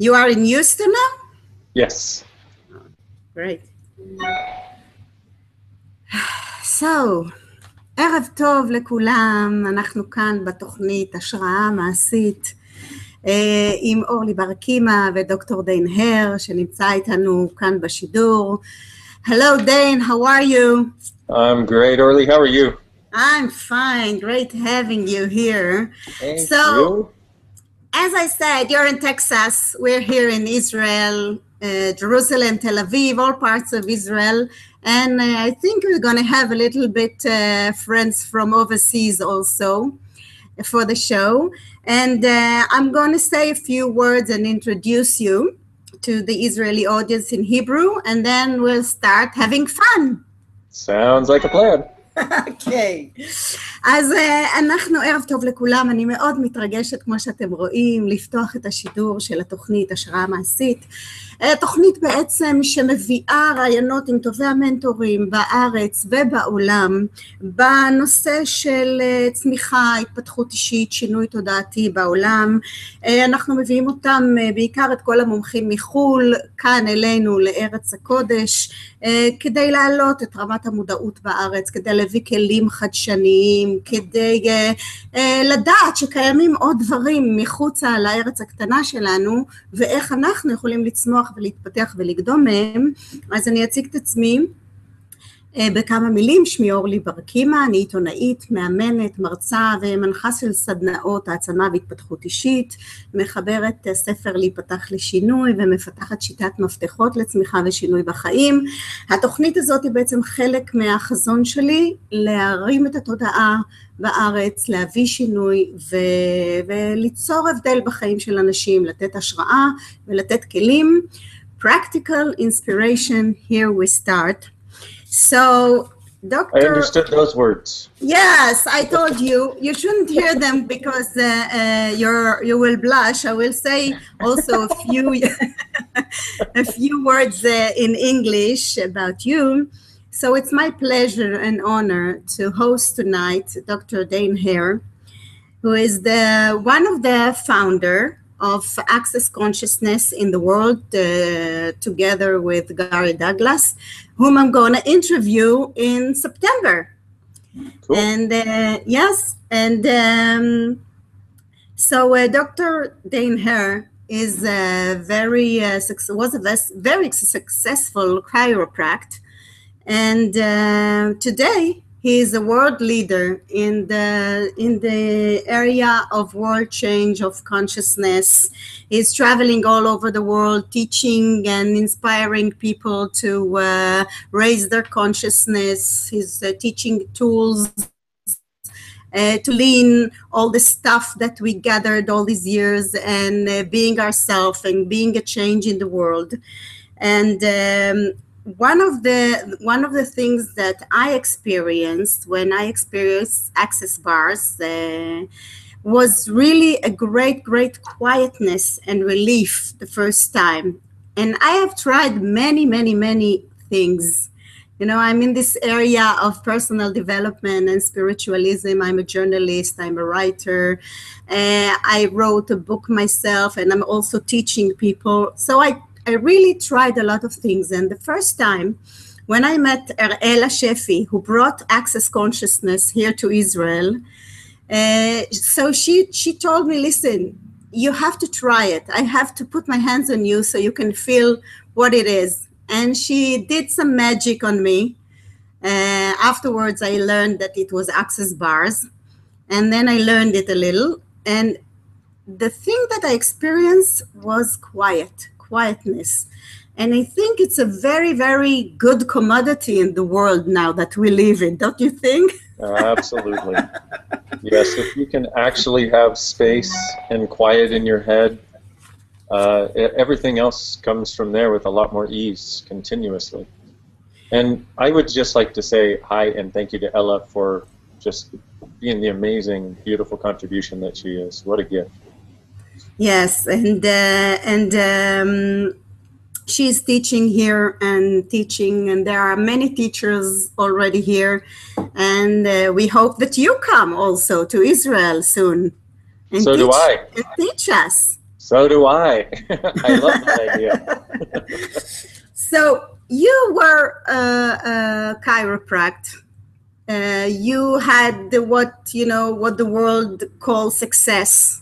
You are in Houston now? Yes. Great. So, ערב טוב לכולם, אנחנו כאן בתוכנית השראה מעשית עם אורלי בר-קימה ודוקטור דיין היר שנמצא איתנו כאן בשידור. Hello Dain, how are you? I'm great, Orly. How are you? I'm fine, great having you here. Thank you. As I said, you're in Texas, we're here in Israel, Jerusalem, Tel Aviv, all parts of Israel. And I think we're going to have a little bit friends from overseas also for the show. And I'm going to say a few words and introduce you to the Israeli audience in Hebrew, and then we'll start having fun. Sounds like a plan. אוקיי, אז אנחנו ערב טוב לכולם, אני מאוד מתרגשת כמו שאתם רואים לפתוח את השידור של התוכנית השראה מעשית, תוכנית בעצם שמביאה רעיונות עם טובי המנטורים בארץ ובעולם בנושא של צמיחה, התפתחות אישית, שינוי תודעתי בעולם. אנחנו מביאים אותם בעיקר את כל המומחים מחול כאן אלינו לארץ הקודש כדי להעלות את רמת המודעות בארץ, כדי להביא כלים חדשניים, כדי לדעת שקיימים עוד דברים מחוצה לארץ הקטנה שלנו ואיך אנחנו יכולים לצמוח ולהתפתח ולקדום מהם. אז אני אציג את עצמי בכמה מילים. שמי אורלי בר-קימה, אני עיתונאית, מאמנת, מרצה ומנחה של סדנאות העצמה והתפתחות אישית, מחברת ספר להיפתח לשינוי ומפתחת שיטת מפתחות לצמיחה ושינוי בחיים. התוכנית הזאת היא בעצם חלק מהחזון שלי להרים את התודעה בארץ, להביא שינוי וליצור הבדל בחיים של אנשים, לתת השראה ולתת כלים. Practical inspiration, here we start. So, Doctor... I understood those words. Yes, I told you, you shouldn't hear them because you will blush. I will say also a few words in English about you. So it's my pleasure and honor to host tonight Dr. Dain Heer, who is one of the founder of Access Consciousness in the world, together with Gary Douglas, whom I'm going to interview in September. Cool. And yes, and so Dr. Dain Heer is was a very successful chiropractor, and today he is a world leader in the area of world change of consciousness. He's traveling all over the world, teaching and inspiring people to raise their consciousness. He's teaching tools to lean all the stuff that we gathered all these years and being ourselves and being a change in the world. And one of the things that I experienced when I experienced access bars was really a great quietness and relief the first time. And I have tried many things. You know, I'm in this area of personal development and spiritualism. I'm a journalist, I'm a writer. I wrote a book myself and I'm also teaching people. So I really tried a lot of things, and the first time when I met Shefi, who brought Access Consciousness here to Israel, so she told me, listen, you have to try it. I have to put my hands on you so you can feel what it is. And she did some magic on me. Afterwards, I learned that it was access bars, and then I learned it a little, and the thing that I experienced was quietness. And I think it's a very good commodity in the world now that we live in, don't you think? Absolutely. Yes, if you can actually have space and quiet in your head, everything else comes from there with a lot more ease, continuously. And I would just like to say hi and thank you to Ella for just being the amazing, beautiful contribution that she is. What a gift. Yes, and she's teaching here and there are many teachers already here, and we hope that you come also to Israel soon. And so do I. And teach us. So do I. I love that idea. So you were a chiropractor. You had what the world calls success.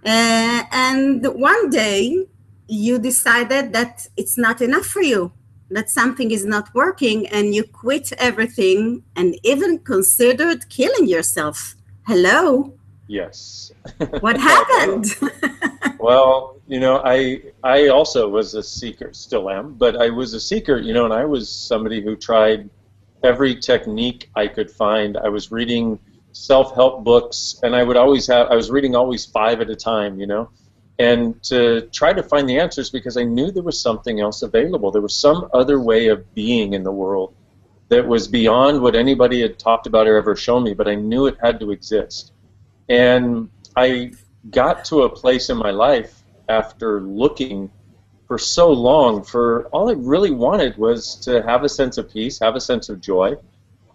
And one day you decided that it's not enough for you, that something is not working, and you quit everything and even considered killing yourself. Hello? Yes. What happened? Well, I also was a seeker, still am, but I was a seeker, and I was somebody who tried every technique I could find. I was reading self-help books, and I was reading always 5 at a time, and to try to find the answers, because I knew there was something else available. There was some other way of being in the world that was beyond what anybody had talked about or ever shown me, but I knew it had to exist. And I got to a place in my life after looking for so long, for all I really wanted was to have a sense of peace, have a sense of joy,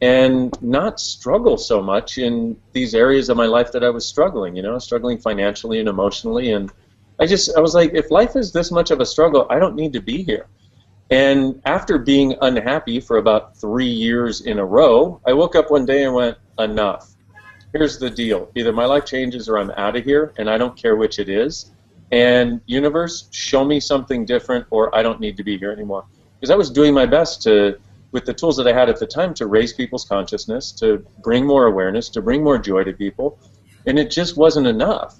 and not struggle so much in these areas of my life that I was struggling, struggling financially and emotionally. And I was like, if life is this much of a struggle, I don't need to be here. And after being unhappy for about 3 years in a row, I woke up one day and went, enough. Here's the deal. Either my life changes or I'm out of here, and I don't care which it is. And universe, show me something different, or I don't need to be here anymore. Because I was doing my best to, with the tools that I had at the time, to raise people's consciousness, to bring more awareness, to bring more joy to people, and it just wasn't enough.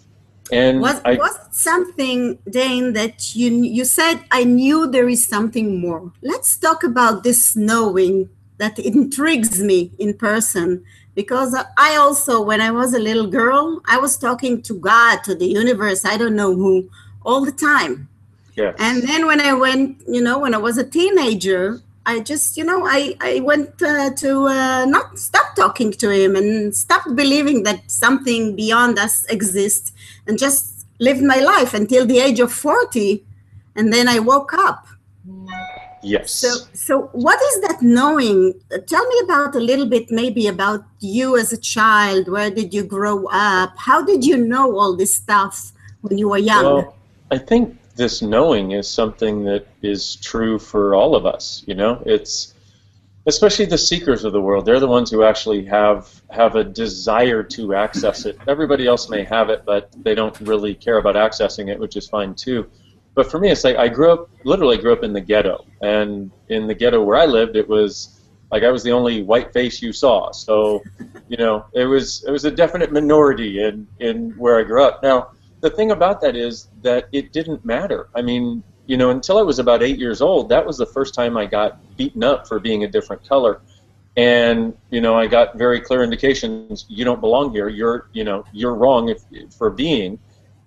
And was it something, Dain, that you said, I knew there is something more? Let's talk about this knowing that intrigues me in person. Because I also, when I was a little girl, I was talking to God, to the universe, I don't know who, all the time. Yes. And then when I went, when I was a teenager, I just, I went to not stop talking to him and stopped believing that something beyond us exists, and just lived my life until the age of 40. And then I woke up. Yes. So what is that knowing? Tell me about a little bit, maybe about you as a child. Where did you grow up? How did you know all this stuff when you were young? Well, I think this knowing is something that is true for all of us. It's especially the seekers of the world. They're the ones who actually have a desire to access it. Everybody else may have it, but they don't really care about accessing it, which is fine too. But for me, it's like I literally grew up in the ghetto. And in the ghetto where I lived, it was like I was the only white face you saw. So, it was a definite minority in where I grew up. Now, the thing about that is that it didn't matter. I mean, until I was about 8 years old, that was the first time I got beaten up for being a different color. And, I got very clear indications, you don't belong here. You're wrong for being.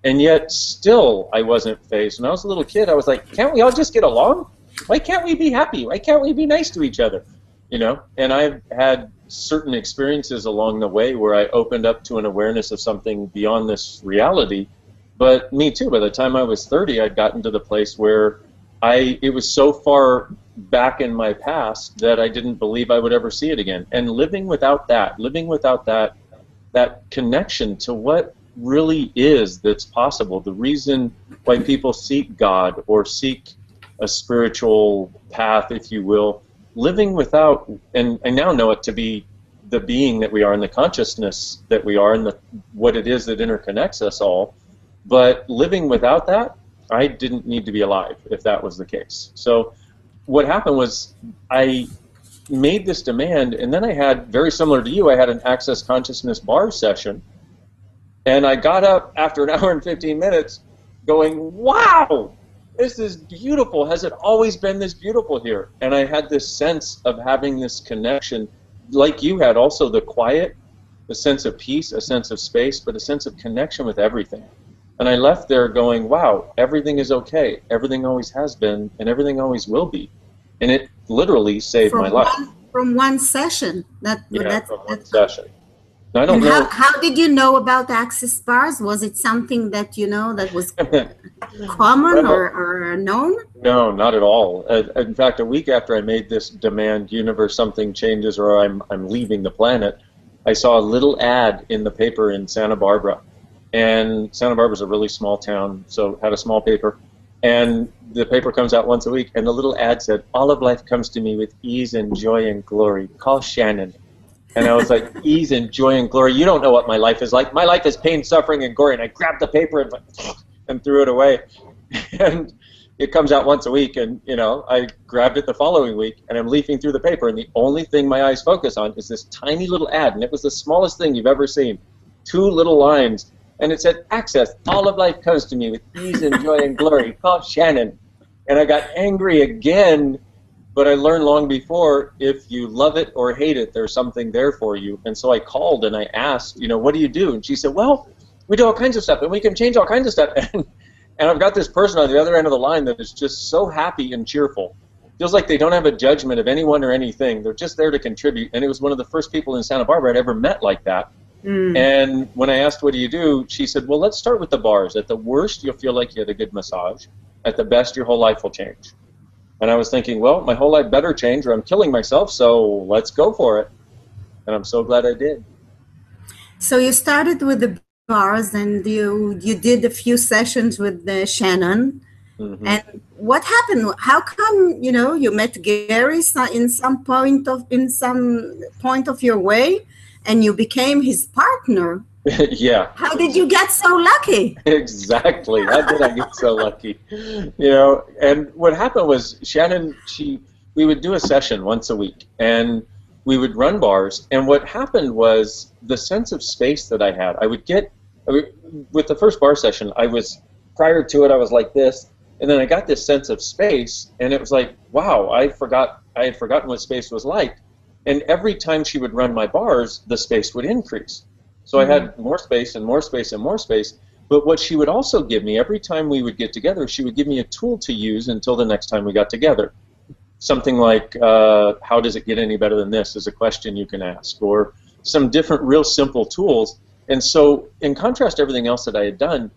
And yet, still, I wasn't fazed. When I was a little kid, I was like, can't we all just get along? Why can't we be happy? Why can't we be nice to each other? And I've had certain experiences along the way where I opened up to an awareness of something beyond this reality. But me too, by the time I was 30, I'd gotten to the place where it was so far back in my past that I didn't believe I would ever see it again. And living without that connection to what really is that's possible, the reason why people seek God or seek a spiritual path, if you will, living without, and I now know it to be the being that we are and the consciousness that we are and what it is that interconnects us all, but living without that, I didn't need to be alive if that was the case. So what happened was I made this demand, and then I had, very similar to you, I had an Access Consciousness bar session. And I got up after an hour and 15 minutes going, wow, this is beautiful. Has it always been this beautiful here? And I had this sense of having this connection, like you had, also the quiet, a sense of peace, a sense of space, but a sense of connection with everything. And I left there going, wow, everything is okay. Everything always has been, and everything always will be. And it literally saved my life. From one session. From one session. I don't know. How did you know about Access bars? Was it something that that was common or known? No, not at all. In fact, a week after I made this demand, universe, something changes or I'm leaving the planet, I saw a little ad in the paper in Santa Barbara. and Santa Barbara's a really small town, so had a small paper, and the paper comes out once a week, and the little ad said, "All of life comes to me with ease and joy and glory. Call Shannon." And I was like, "Ease and joy and glory? You don't know what my life is like. My life is pain, suffering, and glory." And I grabbed the paper and threw it away. And it comes out once a week, and I grabbed it the following week, and I'm leafing through the paper, and the only thing my eyes focus on is this tiny little ad, and it was the smallest thing you've ever seen. 2 little lines, and it said, "Access, all of life comes to me with ease and joy and glory. Call Shannon." And I got angry again, but I learned long before, if you love it or hate it, there's something there for you. And so I called and I asked, "What do you do?" And she said, "Well, we do all kinds of stuff, and we can change all kinds of stuff." And I've got this person on the other end of the line that is just so happy and cheerful. Feels like they don't have a judgment of anyone or anything. They're just there to contribute. And it was one of the first people in Santa Barbara I'd ever met like that. And when I asked, "What do you do?" she said, "Well, let's start with the bars. At the worst, you'll feel like you had a good massage. At the best, your whole life will change." And I was thinking, well, my whole life better change or I'm killing myself, so let's go for it. And I'm so glad I did. So you started with the bars, and you did a few sessions with Shannon. And what happened? How come you met Gary in some point of your way, and you became his partner? Yeah. How did you get so lucky? Exactly. How did I get so lucky? And what happened was Shannon, we would do a session once a week, and we would run bars. And what happened was the sense of space that I had. With the first bar session, prior to it, I was like this, and then I got this sense of space, and it was like, wow, I had forgotten what space was like. And every time she would run my bars, the space would increase. So I had more space and more space and more space. But what she would also give me, every time we would get together, she would give me a tool to use until the next time we got together. Something like, how does it get any better than this, is a question you can ask, or some different real simple tools. And so in contrast to everything else that I had done,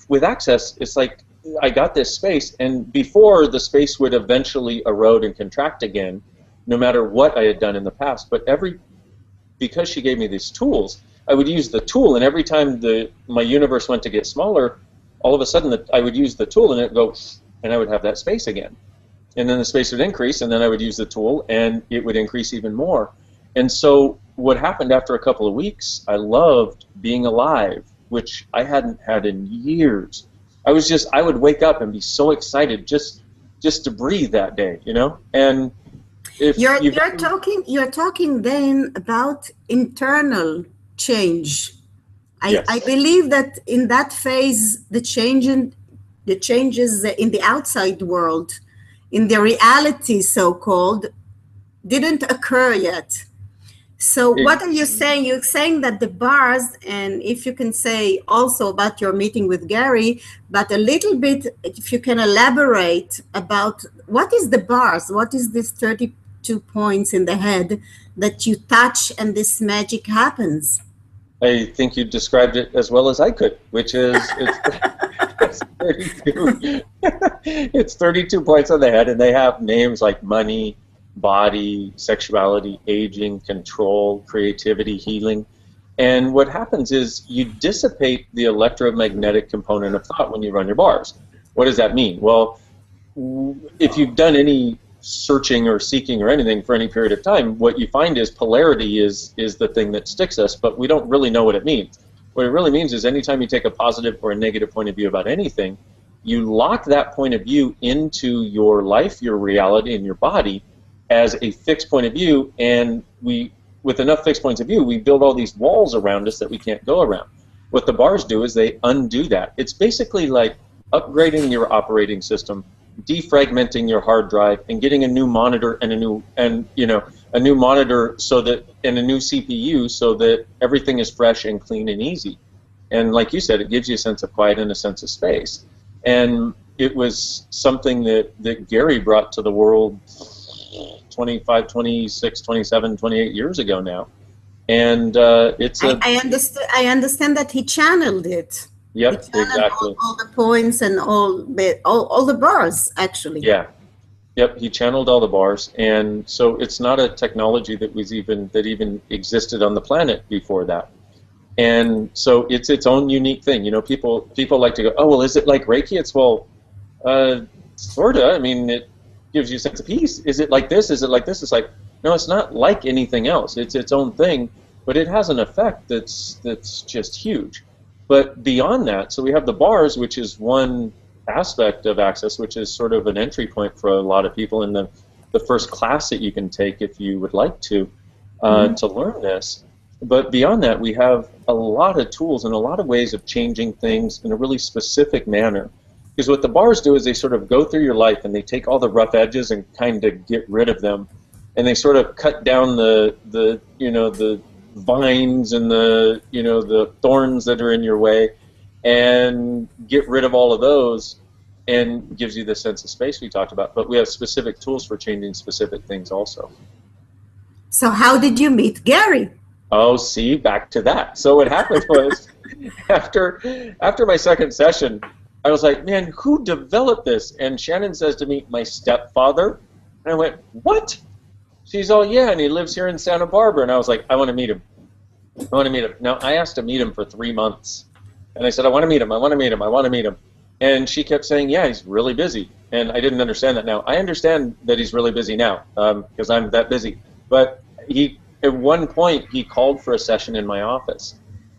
with Access, it's like I got this space, and before, the space would eventually erode and contract again, no matter what I had done in the past. But because she gave me these tools, I would use the tool, and every time my universe went to get smaller, all of a sudden I would use the tool, and it would go, and I would have that space again. And then the space would increase, and then I would use the tool, and it would increase even more. And so what happened after a couple of weeks, I loved being alive, which I hadn't had in years. I would wake up and be so excited just to breathe that day, And you're talking then about internal change. Yes. I believe that in that phase, the changes in the outside world, in the reality so-called, didn't occur yet. So what are you saying? You're saying that the bars, and if you can say also about your meeting with Gary, but a little bit, if you can elaborate about what is the bars, what is this 32 points in the head that you touch and this magic happens? I think you described it as well as I could, which is it's 32. It's 32 points on the head, and they have names like money, body, sexuality, aging, control, creativity, healing. And what happens is you dissipate the electromagnetic component of thought when you run your bars. What does that mean? Well, if you've done any searching or seeking or anything for any period of time, what you find is polarity is the thing that sticks us, but we don't really know what it means. What it really means is anytime you take a positive or a negative point of view about anything, you lock that point of view into your life, your reality, and your body as a fixed point of view, and with enough fixed points of view, we build all these walls around us that we can't go around. What the bars do is they undo that. It's basically like upgrading your operating system, defragmenting your hard drive, and getting a new monitor and a new monitor and a new CPU so that everything is fresh and clean and easy. And like you said, it gives you a sense of quiet and a sense of space. And it was something that Gary brought to the world 25, 26, 27, 28 years ago now. And I understand that he channeled it. Yep, he channeled exactly. All the points and all the bars, actually. Yeah. Yep, he channeled all the bars, and so it's not a technology that even existed on the planet before that. And so it's its own unique thing. You know, people like to go, oh, well, is it like Reiki? It's, well, sort of. I mean, it gives you a sense of peace. Is it like this? Is it like this? It's like, no, it's not like anything else. It's its own thing, but it has an effect that's just huge. But beyond that, so we have the bars, which is one aspect of Access, which is sort of an entry point for a lot of people in the first class that you can take if you would like to learn this. But beyond that, we have a lot of tools and a lot of ways of changing things in a really specific manner. Because what the bars do is they sort of go through your life and they take all the rough edges and kind of get rid of them. And they sort of cut down the vines and the thorns that are in your way and get rid of all of those, and gives you the sense of space we talked about. But we have specific tools for changing specific things also. So how did you meet Gary? Oh, see, back to that. So what happened was, after my second session, I was like, man, who developed this? And Shannon says to me, my stepfather. And I went, what? She's all, yeah, and he lives here in Santa Barbara. And I was like, I want to meet him. I want to meet him. Now, I asked to meet him for 3 months. And I said, I want to meet him. I want to meet him. I want to meet him. And she kept saying, yeah, he's really busy. And I didn't understand that now. I understand that he's really busy now because I'm that busy. But at one point, he called for a session in my office.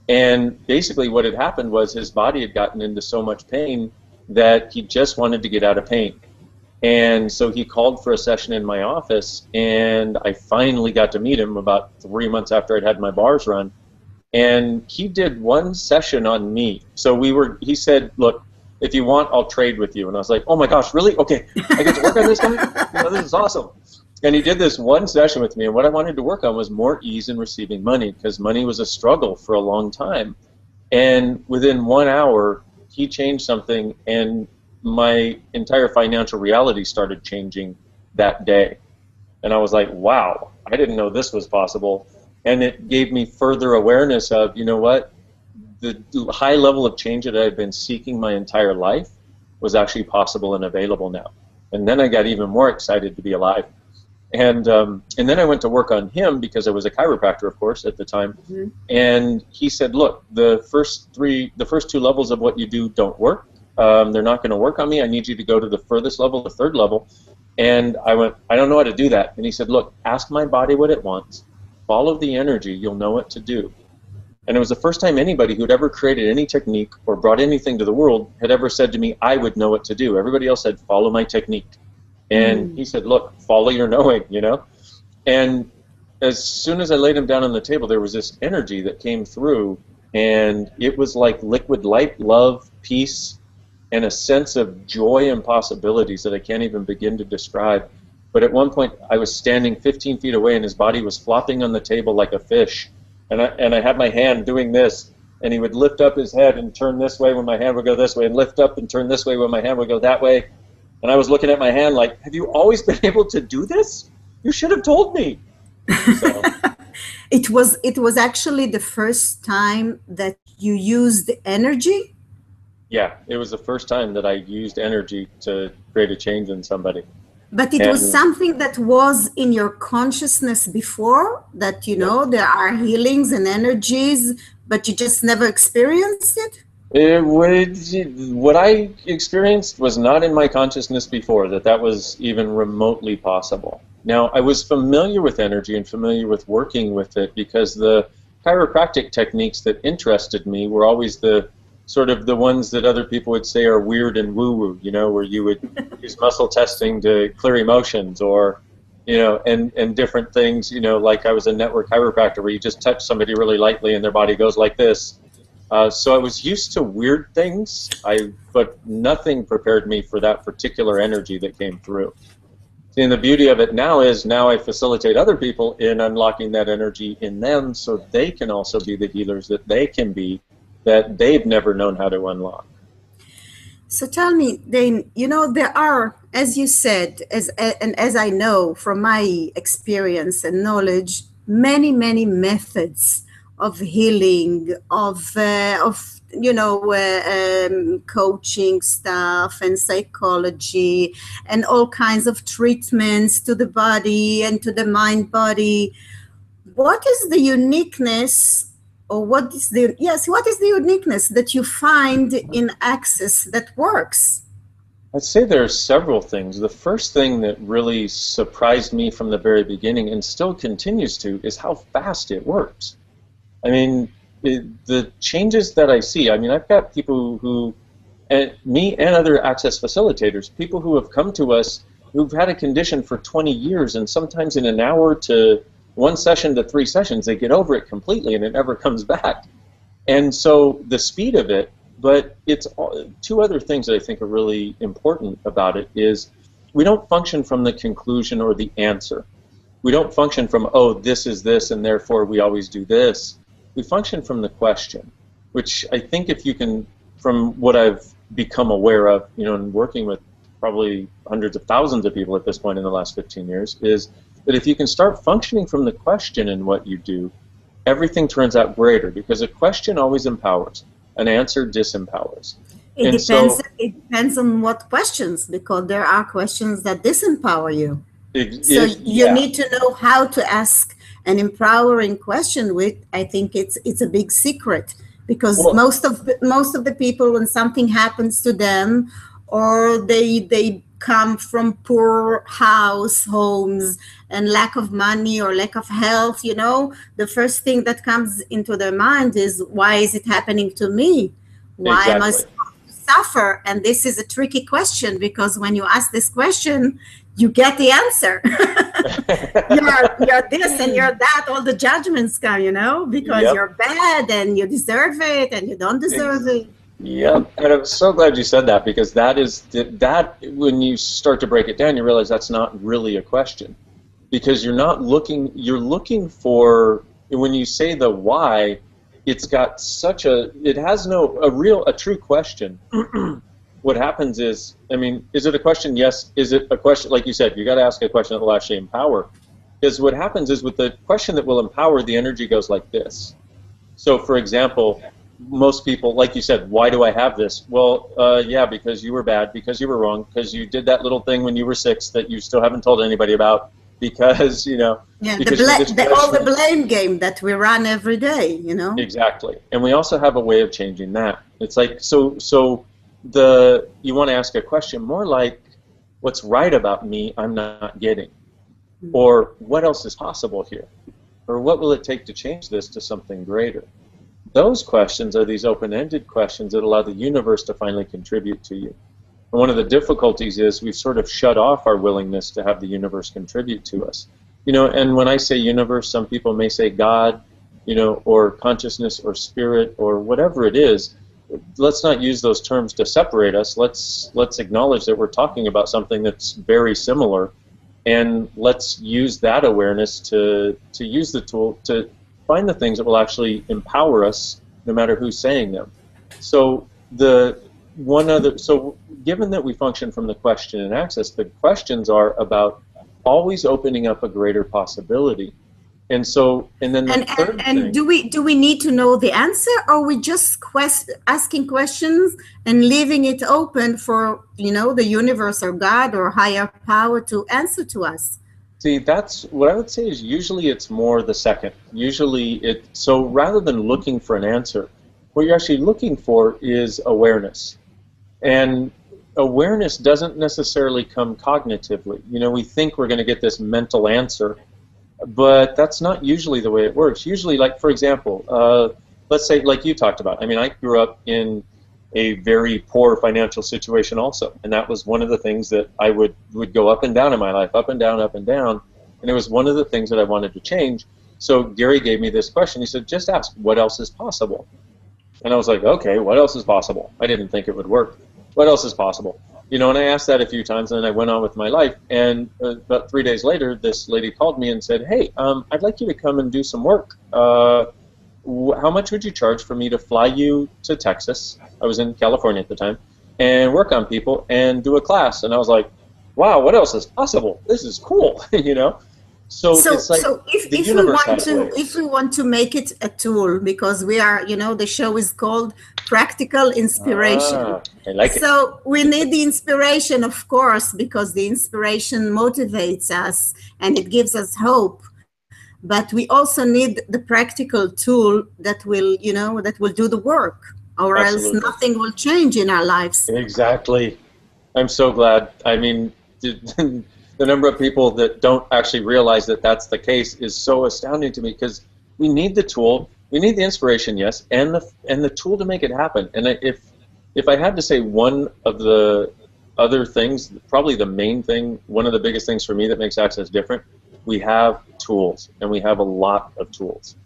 And basically what had happened was his body had gotten into so much pain that he just wanted to get out of pain. And so he called for a session in my office, and I finally got to meet him about 3 months after I'd had my bars run. And he did one session on me. So he said, look, if you want, I'll trade with you. And I was like, oh my gosh, really? Okay, I get to work on this now? This is awesome. And he did this one session with me, and what I wanted to work on was more ease in receiving money, because money was a struggle for a long time. And within 1 hour, he changed something, and my entire financial reality started changing that day. And I was like, wow, I didn't know this was possible. And it gave me further awareness of, you know what, the high level of change that I've been seeking my entire life was actually possible and available now. And then I got even more excited to be alive. And then I went to work on him because I was a chiropractor, of course, at the time. Mm-hmm. And he said, look, the first 2 levels of what you do don't work. They're not going to work on me. I need you to go to the furthest level, the 3rd level. And I went, I don't know how to do that. And he said, look, ask my body what it wants. Follow the energy. You'll know what to do. And it was the first time anybody who'd ever created any technique or brought anything to the world had ever said to me, I would know what to do. Everybody else said, follow my technique. And he said, look, follow your knowing, you know. And as soon as I laid him down on the table, there was this energy that came through, and it was like liquid light, love, peace, and a sense of joy and possibilities that I can't even begin to describe. But at one point, I was standing 15 feet away, and his body was flopping on the table like a fish. And I had my hand doing this, and he would lift up his head and turn this way when my hand would go this way, and lift up and turn this way when my hand would go that way. And I was looking at my hand like, have you always been able to do this? You should have told me. So. It was actually the first time that you used energy? Yeah, it was the first time that I used energy to create a change in somebody. But it was something that was in your consciousness before, that, you know, there are healings and energies, but you just never experienced it? What I experienced was not in my consciousness before, that was even remotely possible. Now, I was familiar with energy and familiar with working with it because the chiropractic techniques that interested me were always the sort of the ones that other people would say are weird and woo-woo, you know, where you would use muscle testing to clear emotions, or, you know, and different things, you know, like I was a network chiropractor where you just touch somebody really lightly and their body goes like this. So I was used to weird things, but nothing prepared me for that particular energy that came through. And the beauty of it now is now I facilitate other people in unlocking that energy in them so they can also be the healers that they can be, that they've never known how to unlock. So tell me, Dain, you know, there are, as you said, as I know from my experience and knowledge, many methods of healing, of you know, coaching stuff and psychology and all kinds of treatments to the body and to the mind body. What is the uniqueness or what is the uniqueness that you find in Access that works? I'd say there are several things. The first thing that really surprised me from the very beginning and still continues to is how fast it works. I mean, the changes that I see, I mean, I've got people who, me and other Access facilitators, people who have come to us who've had a condition for 20 years, and sometimes in an hour to 1 session to 3 sessions, they get over it completely and it never comes back. And so the speed of it, but it's two other things that I think are really important about it is we don't function from the conclusion or the answer. We don't function from, oh, this is this and therefore we always do this. We function from the question, which I think if you can, from what I've become aware of, you know, in working with probably hundreds of thousands of people at this point in the last 15 years, is that if you can start functioning from the question in what you do, everything turns out greater, because a question always empowers. An answer disempowers. It depends on what questions, because there are questions that disempower you. So you need to know how to ask an empowering question. With, I think it's a big secret, because most of the people, when something happens to them, or they come from poor homes and lack of money or lack of health, you know, the first thing that comes into their mind is, why is it happening to me? Why am I supposed to suffer? And this is a tricky question, because when you ask this question, you get the answer. You're this and you're that, all the judgments come, you know, because you're bad and you deserve it and you don't deserve it. Yep, and I'm so glad you said that, because that is that when you start to break it down, you realize that's not really a question, because you're looking for, when you say the why, it's got such it has a true question. What happens is, I mean, is it a question? Yes. Is it a question? Like you said, you got to ask a question that will actually empower, because what happens is with the question that will empower, the energy goes like this. So for example, most people, like you said, why do I have this? Well, yeah, because you were bad, because you were wrong, because you did that little thing when you were 6 that you still haven't told anybody about, because, you know. Yeah, all the blame game that we run every day, you know. Exactly. And we also have a way of changing that. It's like, so you want to ask a question more like, what's right about me I'm not getting? Or what else is possible here? Or what will it take to change this to something greater? Those questions are these open-ended questions that allow the universe to finally contribute to you. And one of the difficulties is we've sort of shut off our willingness to have the universe contribute to us. You know, and when I say universe, some people may say God, you know, or consciousness or spirit or whatever it is. Let's not use those terms to separate us. Let's acknowledge that we're talking about something that's very similar, and let's use that awareness to use the tool to find the things that will actually empower us, no matter who's saying them. So given that we function from the question and access, the questions are about always opening up a greater possibility. And then the third thing, do we need to know the answer, or we just asking questions and leaving it open for, you know, the universe or God or higher power to answer to us? See, that's what I would say is usually it's more the second. So rather than looking for an answer, what you're actually looking for is awareness. And awareness doesn't necessarily come cognitively. You know, we think we're going to get this mental answer, but that's not usually the way it works. Usually, like, for example, let's say, like you talked about, I mean, I grew up in a very poor financial situation also, and that was one of the things that I would go up and down in my life, up and down, and it was one of the things that I wanted to change. So Gary gave me this question. He said, just ask, what else is possible? And I was like, okay, what else is possible? I didn't think it would work. What else is possible? You know, and I asked that a few times, and then I went on with my life, and about 3 days later, this lady called me and said, hey, I'd like you to come and do some work. How much would you charge for me to fly you to Texas? I was in California at the time, and work on people and do a class. And I was like, wow, what else is possible? This is cool, you know? So it's like if we want to make it a tool, because we are, you know, the show is called Practical Inspiration. I like it. So we need the inspiration, of course, because the inspiration motivates us and it gives us hope. but we also need the practical tool that will, you know, that will do the work, or Absolutely. else nothing will change in our lives. Exactly. I'm so glad. I mean, the number of people that don't actually realize that that's the case is so astounding to me, because we need the tool, we need the inspiration, yes, and the tool to make it happen. And if I had to say one of the other things, probably the main thing, one of the biggest things for me that makes Access different, we have tools, and we have a lot of tools,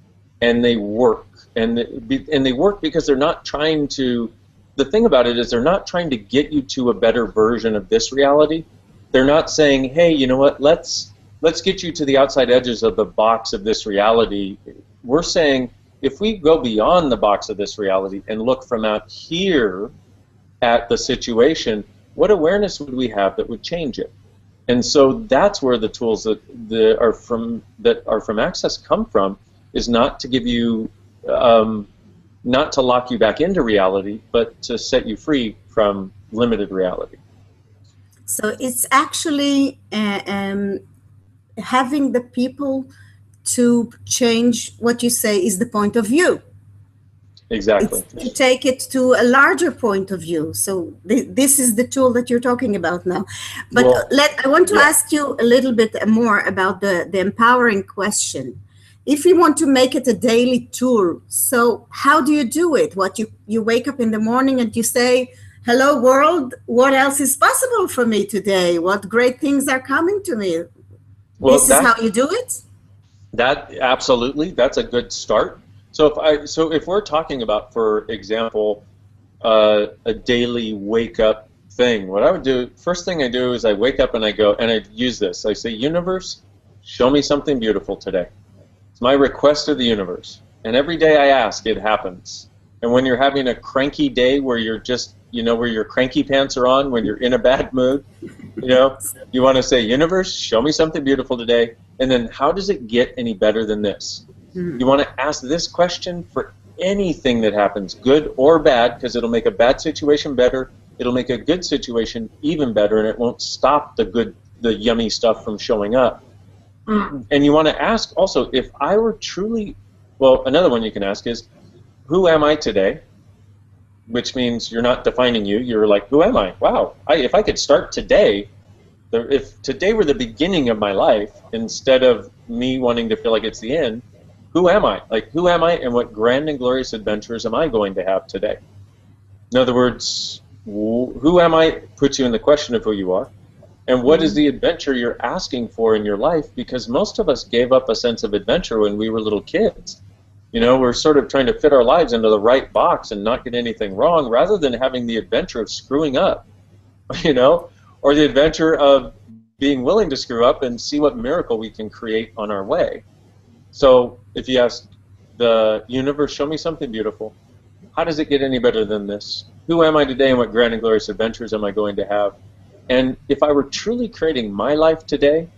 and they work, and they work because they're not trying to. The thing about it is they're not trying to get you to a better version of this reality. They're not saying, hey, you know what, let's get you to the outside edges of the box of this reality. We're saying, if we go beyond the box of this reality and look from out here at the situation, what awareness would we have that would change it? And so that's where the tools that are from Access come from, is not to give you not to lock you back into reality, but to set you free from limited reality. So it's actually having the people to change what you say is the point of view. Exactly. It's to take it to a larger point of view. So this is the tool that you're talking about now. But Well, I want to ask you a little bit more about the empowering question. If you want to make it a daily tool, so how do you do it? What you wake up in the morning and you say, hello world, what else is possible for me today? What great things are coming to me? Well, This is how you do it? That absolutely, that's a good start. So if we're talking about, for example, a daily wake up thing, what I would do, first thing I do is I wake up and I go, and I use this. I say, universe, show me something beautiful today. It's my request of the universe. And every day I ask, it happens. And when you're having a cranky day where you're just, you know, where your cranky pants are on, when you're in a bad mood, you know, you want to say, universe, show me something beautiful today. And then how does it get any better than this? You want to ask this question for anything that happens, good or bad, because it'll make a bad situation better. It'll make a good situation even better, and it won't stop the yummy stuff from showing up. And you want to ask also, if I were truly, well, another one you can ask is, who am I today? Which means you're not defining you. You're like, who am I? Wow, if I could start today, if today were the beginning of my life, instead of me wanting to feel like it's the end, who am I? Like, who am I, and what grand and glorious adventures am I going to have today? In other words, who am I puts you in the question of who you are, and what is the adventure you're asking for in your life? Because most of us gave up a sense of adventure when we were little kids. You know, we're sort of trying to fit our lives into the right box and not get anything wrong, rather than having the adventure of screwing up, you know, or the adventure of being willing to screw up and see what miracle we can create on our way. So if you ask the universe, show me something beautiful, how does it get any better than this? Who am I today, and what grand and glorious adventures am I going to have? And if I were truly creating my life today,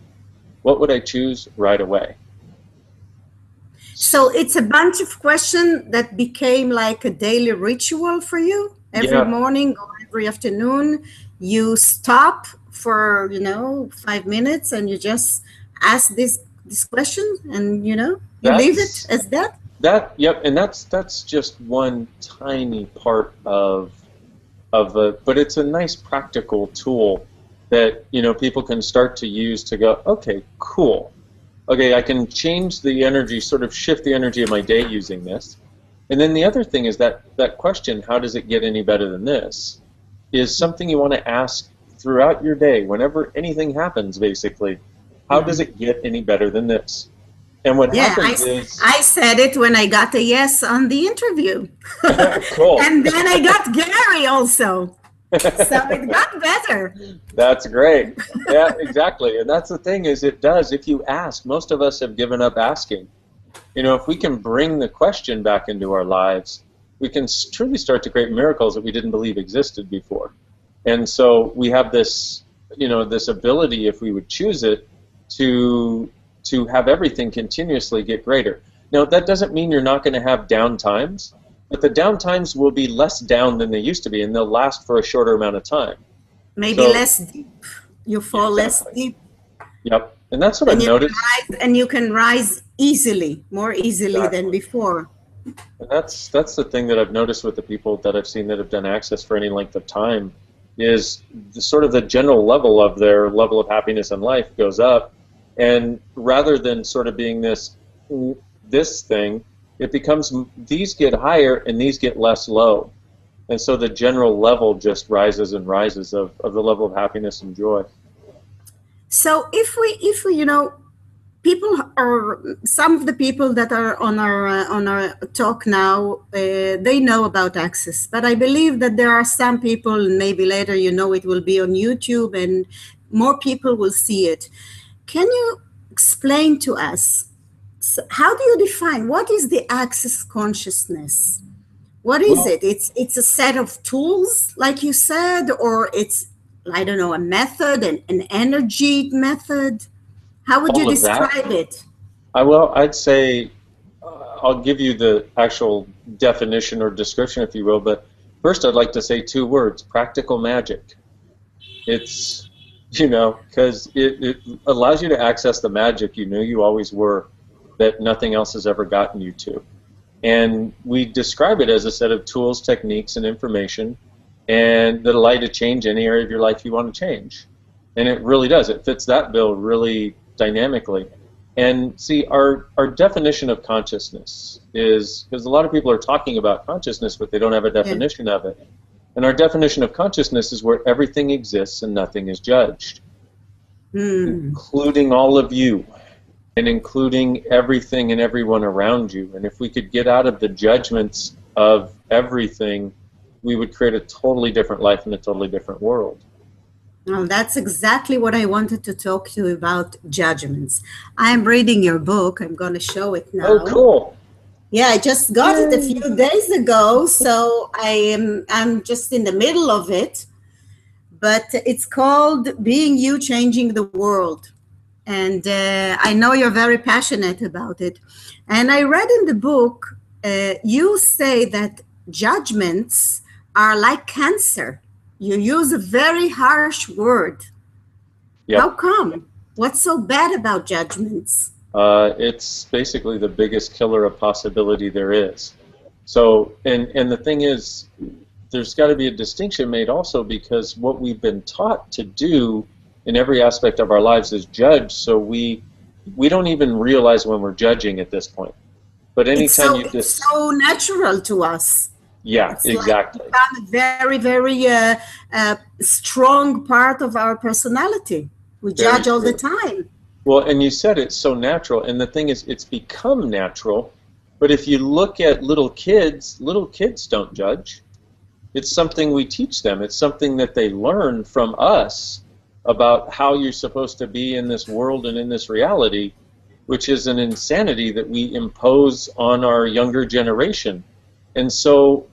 what would I choose right away? So it's a bunch of questions that became like a daily ritual for you. Every morning or every afternoon, you stop for, you know, 5 minutes and you just ask this question, and, you know, you leave it as that? Yep, and that's just one tiny part of but it's a nice practical tool that, you know, people can start to use to go, okay, cool. Okay, I can change the energy, sort of shift the energy of my day using this. And then the other thing is that question, how does it get any better than this, is something you want to ask throughout your day, whenever anything happens, basically. How does it get any better than this? And what happens is... I said it when I got a yes on the interview. Cool. And then I got Gary also. So it got better. That's great. Yeah, exactly. And that's the thing, is it does. If you ask, most of us have given up asking. You know, if we can bring the question back into our lives, we can truly start to create miracles that we didn't believe existed before. And so we have this, you know, this ability, if we would choose it, to have everything continuously get greater. Now, that doesn't mean you're not going to have down times, but the down times will be less down than they used to be, and they'll last for a shorter amount of time. Maybe less deep. You fall less deep. Yep, and that's what I've noticed. And you can rise more easily than before. And that's the thing that I've noticed with the people that I've seen that have done Access for any length of time, is sort of the general level of their level of happiness in life goes up, and rather than sort of being this thing, it becomes these get higher and these get less low. And so the general level just rises and rises of the level of happiness and joy. So if we some of the people that are on our talk now, they know about Access, but I believe that there are some people, maybe later, it will be on YouTube and more people will see it. Can you explain to us, how do you define, what is the Access consciousness? What is it? It's a set of tools, like you said, or it's, I don't know, a method, an energy method? How would you describe it? I'd say, I'll give you the actual definition or description, if you will, but first I'd like to say two words: practical magic. It's, because it allows you to access the magic you knew you always were, that nothing else has ever gotten you to. And we describe it as a set of tools, techniques, and information, and that allow you to change any area of your life you want to change. And it really does. It fits that bill really dynamically. And see, our definition of consciousness is, because a lot of people are talking about consciousness, but they don't have a definition of it. And our definition of consciousness is where everything exists and nothing is judged, including all of you, and including everything and everyone around you. And if we could get out of the judgments of everything, we would create a totally different life in a totally different world. Well, that's exactly what I wanted to talk to you about, judgments. I'm reading your book. I'm going to show it now. Oh, cool. Yeah, I just got it a few days ago, so I'm just in the middle of it. But it's called Being You, Changing the World. And I know you're very passionate about it. And I read in the book, you say that judgments are like cancer. You use a very harsh word. Yep. How come? What's so bad about judgments? It's basically the biggest killer of possibility there is. So, and the thing is, there's got to be a distinction made also, because what we've been taught to do in every aspect of our lives is judge, so we don't even realize when we're judging at this point. But anytime it's so natural to us. Yeah, it's exactly. Like a very, very strong part of our personality. We judge all the time. Well, and you said it's so natural, and the thing is, it's become natural. But if you look at little kids don't judge. It's something we teach them. It's something that they learn from us about how you're supposed to be in this world and in this reality, which is an insanity that we impose on our younger generation. And so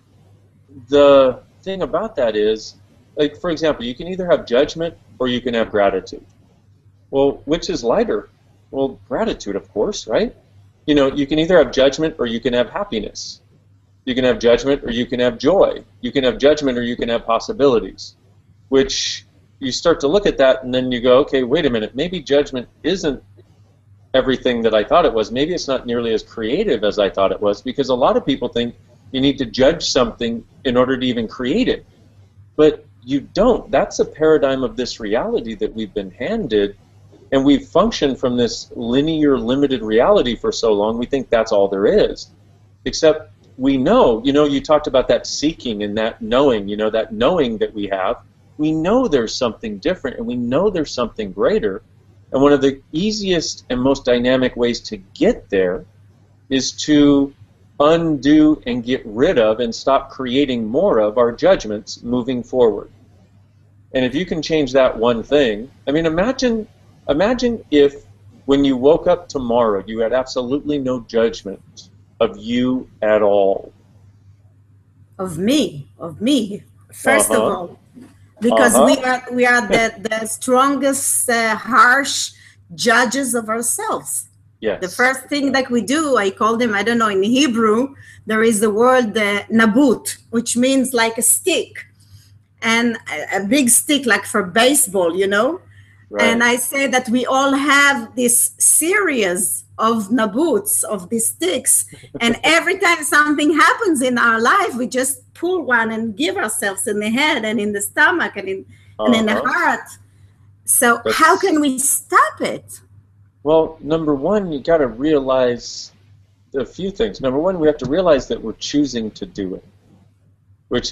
the thing about that is, like, for example, you can either have judgment or you can have gratitude. Well, which is lighter? Well, gratitude, of course, right? You can either have judgment or you can have happiness. You can have judgment or you can have joy. You can have judgment or you can have possibilities, which you start to look at that and then you go, okay, wait a minute, maybe judgment isn't everything that I thought it was. Maybe it's not nearly as creative as I thought it was, because a lot of people think you need to judge something in order to even create it. But you don't. That's a paradigm of this reality that we've been handed, and we've functioned from this linear, limited reality for so long, we think that's all there is. Except we know, you talked about that seeking and that knowing, that knowing that we have. We know there's something different, and we know there's something greater. And one of the easiest and most dynamic ways to get there is to undo and get rid of and stop creating more of our judgments moving forward. And if you can change that one thing, I mean, imagine if when you woke up tomorrow you had absolutely no judgment of you at all. Of me, first of all. Because we are the strongest, harsh judges of ourselves. Yes. The first thing that we do, I call them, I don't know, in Hebrew, there is the word nabut, which means like a stick. And a big stick, like for baseball, Right. And I say that we all have this series of nabuts, of these sticks, and every time something happens in our life, we just pull one and give ourselves in the head and in the stomach and in the heart. So how can we stop it? Well, number one, you got to realize a few things. Number one, we have to realize that we're choosing to do it, which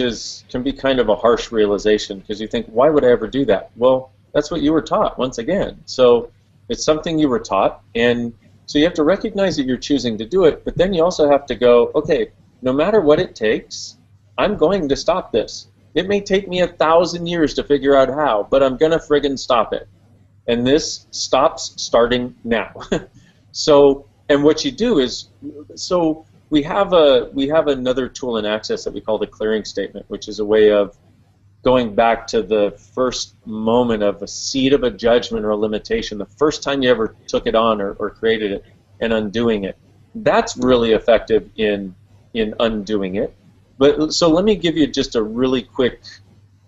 can be kind of a harsh realization, because you think, why would I ever do that? Well, that's what you were taught, once again. So it's something you were taught, and so you have to recognize that you're choosing to do it, but then you also have to go, okay, no matter what it takes, I'm going to stop this. It may take me 1,000 years to figure out how, but I'm going to friggin' stop it. And this stops starting now. So, and what you do is, so we have another tool in Access that we call the clearing statement, which is a way of going back to the first moment of a seed of a judgment or a limitation, the first time you ever took it on or created it, and undoing it. That's really effective in undoing it. But so let me give you just a really quick.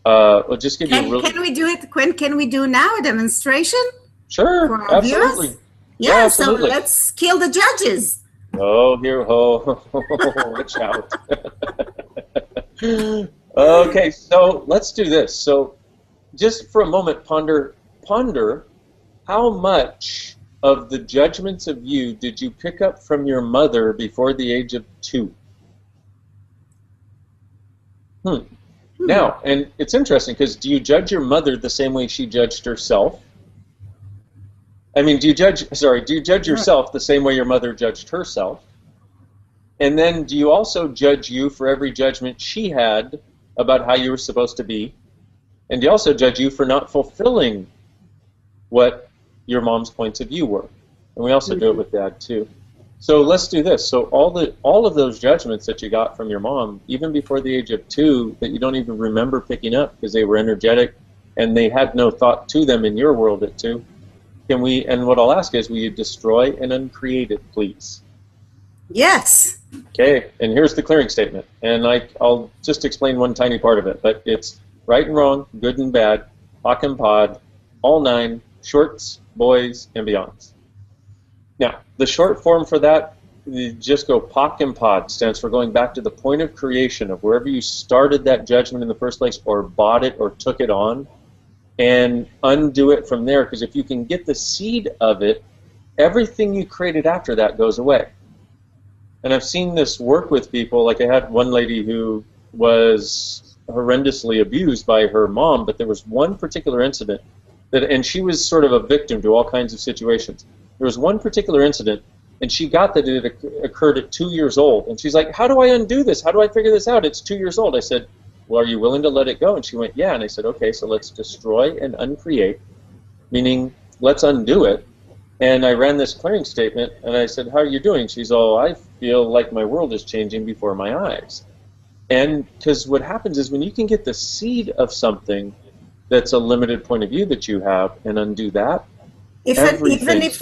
I'll just give you a really. Can we do it? When can we do now a demonstration? Sure, absolutely. Viewers? Yeah, absolutely. So let's kill the judges. Oh, here, watch out. Okay, so let's do this. So just for a moment, ponder how much of the judgments of you did you pick up from your mother before the age of 2? Now, and it's interesting, because do you judge your mother the same way she judged herself? I mean, do you judge yourself the same way your mother judged herself? And then do you also judge you for every judgment she had about how you were supposed to be? And do you also judge you for not fulfilling what your mom's points of view were? And we also do it with Dad too. So let's do this. So all of those judgments that you got from your mom, even before the age of 2, that you don't even remember picking up because they were energetic and they had no thought to them in your world at 2, can we, and what I'll ask is, will you destroy and uncreate it, please? Yes. Okay, and here's the clearing statement. And I'll just explain one tiny part of it, but it's right and wrong, good and bad, hawk and pod, all 9, shorts, boys, and beyonds. Now, the short form for that, you just go POC and POD, stands for going back to the point of creation of wherever you started that judgment in the first place, or bought it or took it on, and undo it from there, because if you can get the seed of it, everything you created after that goes away. And I've seen this work with people. Like, I had one lady who was horrendously abused by her mom, but there was one particular incident and she was sort of a victim to all kinds of situations. There was one particular incident, and she got that it occurred at 2 years old. And she's like, how do I undo this? How do I figure this out? It's 2 years old. I said, well, are you willing to let it go? And she went, yeah. And I said, okay, so let's destroy and uncreate, meaning let's undo it. And I ran this clearing statement, and I said, how are you doing? She's all, I feel like my world is changing before my eyes. And because what happens is when you can get the seed of something that's a limited point of view that you have and undo that, even if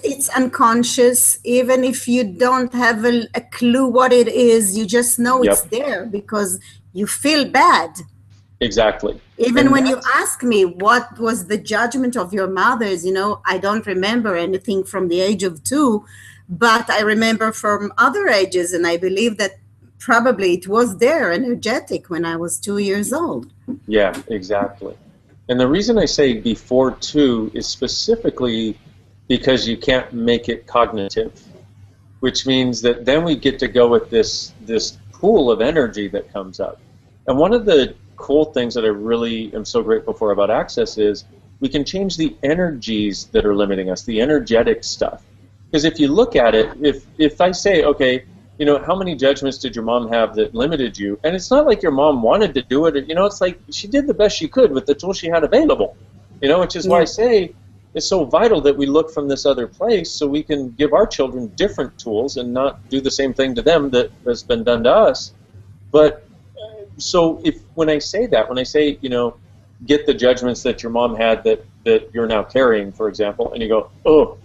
it's unconscious, even if you don't have a clue what it is, you just know it's there because you feel bad. Exactly. Even when you ask me what was the judgment of your mothers, you know, I don't remember anything from the age of 2, but I remember from other ages, and I believe that probably it was there, energetic, when I was 2 years old. Yeah, exactly. And the reason I say before 2 is specifically because you can't make it cognitive, which means that then we get to go with this pool of energy that comes up. And one of the cool things that I really am so grateful for about Access is we can change the energies that are limiting us, the energetic stuff. Because if you look at it, if I say, okay, you know, how many judgments did your mom have that limited you? And it's not like your mom wanted to do it. You know, it's like she did the best she could with the tools she had available. You know, which is why I say it's so vital that we look from this other place so we can give our children different tools and not do the same thing to them that has been done to us. But so when I say, you know, get the judgments that your mom had that you're now carrying, for example, and you go, oh,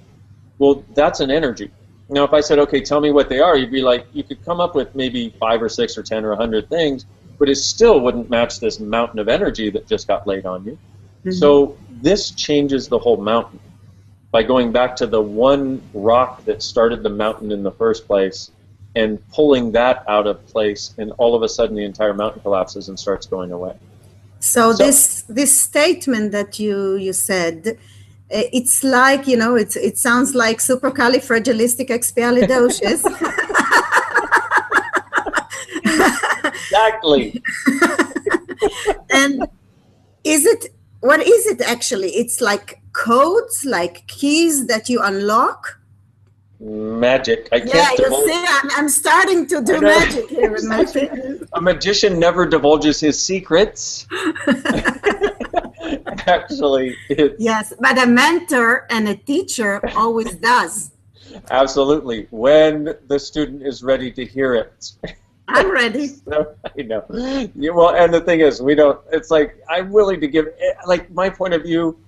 well, that's an energy. Now, if I said, okay, tell me what they are, you'd be like, you could come up with maybe 5 or 6 or 10 or 100 things, but it still wouldn't match this mountain of energy that just got laid on you. So this changes the whole mountain by going back to the one rock that started the mountain in the first place and pulling that out of place, and all of a sudden the entire mountain collapses and starts going away. So this statement that you said, it's like, you know, it sounds like supercalifragilisticexpialidocious. Exactly. And what is it actually? It's like codes, like keys that you unlock? Magic. I can't. Yeah, you see, I'm starting to do magic here with my fingers. A magician never divulges his secrets. Actually, yes, but a mentor and a teacher always does. Absolutely, when the student is ready to hear it. I'm ready. So, I know. Well, and the thing is, we don't. It's like I'm willing to give. Like my point of view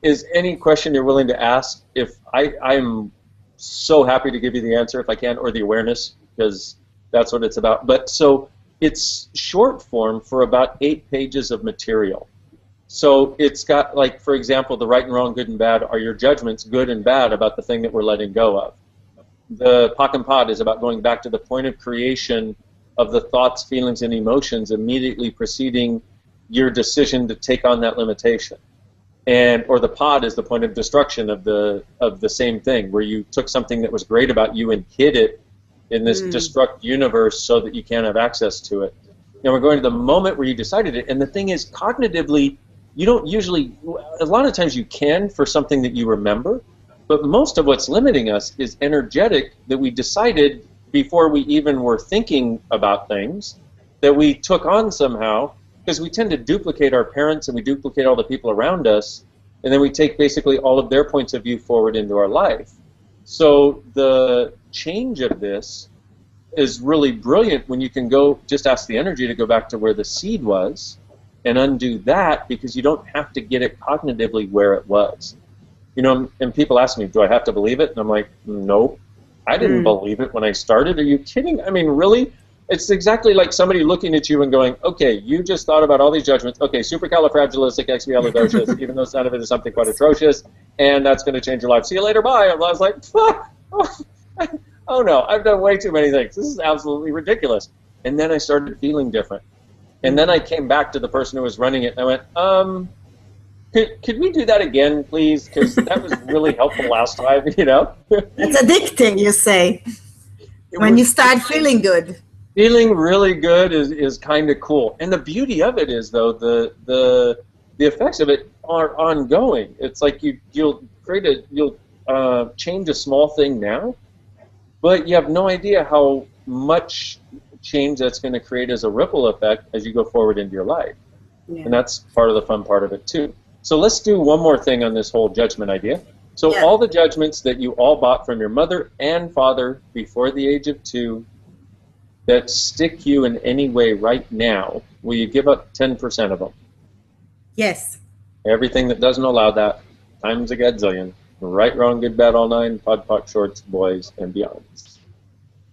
is any question you're willing to ask. If I'm so happy to give you the answer if I can, or the awareness, because that's what it's about. But so it's short form for about 8 pages of material. So it's got, like, for example, the right and wrong, good and bad are your judgments, good and bad, about the thing that we're letting go of. The Pak and Pod is about going back to the point of creation of the thoughts, feelings, and emotions immediately preceding your decision to take on that limitation. Or the pod is the point of destruction of the same thing, where you took something that was great about you and hid it in this destruct universe so that you can't have access to it. Now we're going to the moment where you decided it, and the thing is, cognitively, you don't usually, a lot of times you can for something that you remember, but most of what's limiting us is energetic, that we decided before we even were thinking about things, that we took on somehow, because we tend to duplicate our parents and we duplicate all the people around us, and then we take basically all of their points of view forward into our life. So the change of this is really brilliant when you can go, just ask the energy to go back to where the seed was and undo that, because you don't have to get it cognitively where it was. You know, and people ask me, do I have to believe it? And I'm like, no, I didn't believe it when I started. Are you kidding? I mean, really? It's exactly like somebody looking at you and going, okay, you just thought about all these judgments. Okay, supercalifragilisticexpialidocious, even though some of it is something quite atrocious, and that's going to change your life. See you later, bye. And I was like, fuck. Oh no, I've done way too many things. This is absolutely ridiculous. And then I started feeling different. And then I came back to the person who was running it, and I went, could we do that again, please? Because that was really helpful last time, you know? It's addicting, you say, when you start feeling good. Feeling really good is kind of cool. And the beauty of it is, though, the effects of it are ongoing. It's like you'll change a small thing now, but you have no idea how much change that's going to create as a ripple effect as you go forward into your life. Yeah. And that's part of the fun part of it, too. So let's do one more thing on this whole judgment idea. So all the judgments that you all bought from your mother and father before the age of 2 that stick you in any way right now, will you give up 10% of them? Yes. Everything that doesn't allow that, times a gazillion. Right, wrong, good, bad, all 9, pod, pot, shorts, boys, and beyond.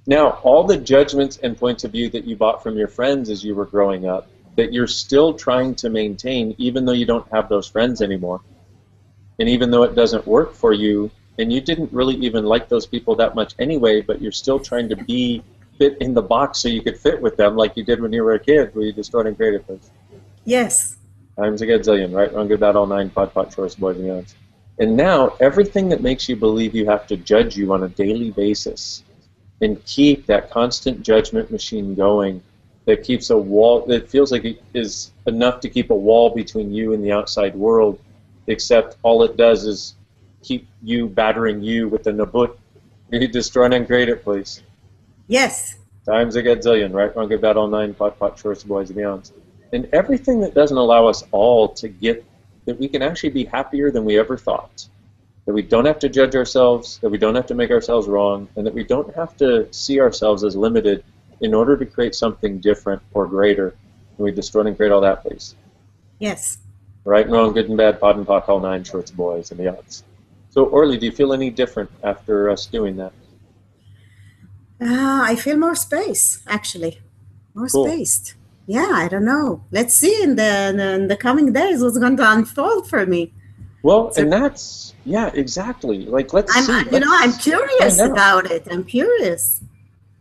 Now, all the judgments and points of view that you bought from your friends as you were growing up, that you're still trying to maintain even though you don't have those friends anymore, and even though it doesn't work for you, and you didn't really even like those people that much anyway, but you're still trying to fit in the box so you could fit with them like you did when you were a kid, where you destroyed and created things. Yes. Times a gazillion, right, wrong, good, bad, all 9, pod, pot, shorts, boys, and beyond. And now, everything that makes you believe you have to judge you on a daily basis and keep that constant judgment machine going, that keeps a wall, that feels like it is enough to keep a wall between you and the outside world, except all it does is keep you battering you with the nabut. You destroy and create it, please. Yes. Times a gazillion, right, wrong, good, bad, all 9, pot, pot, shorts, boys, and beyond. And everything that doesn't allow us all to get that we can actually be happier than we ever thought, that we don't have to judge ourselves, that we don't have to make ourselves wrong, and that we don't have to see ourselves as limited in order to create something different or greater. And we destroy and create all that, please. Yes. Right and wrong, good and bad, pod and pock, all 9, shorts, boys, and beyond. So, Orly, do you feel any different after us doing that? I feel more space, actually. More spaced. Yeah, I don't know. Let's see in the coming days what's going to unfold for me. Well, so, and that's, yeah, exactly. Like, let's see. I'm curious about it. I'm curious.